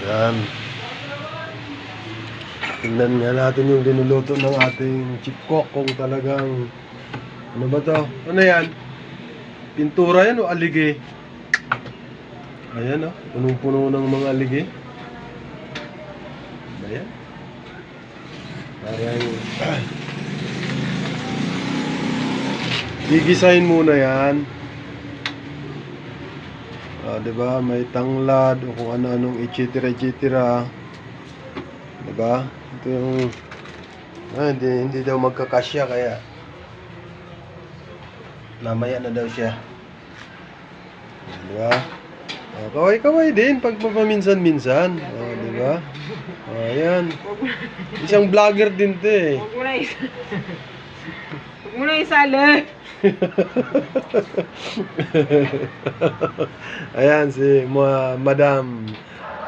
Yan. Tingnan nga natin yung dinuluto ng ating chipkok kung talagang ano ba to? Ano yan? Pintura yan o alige? Ayan o, punong-puno ng mga alige. Ayan. Parang gigisahin muna yan. Diba? May tanglad o kung ano-anong etc. Diba? Ito yung hindi daw magkakasya kaya mamaya na daw siya. Diba? Kaway-kaway din pag paminsan-minsan. Diba? Ayan. Isang vlogger din to eh. Huwag mo na isali. Ayan si Madam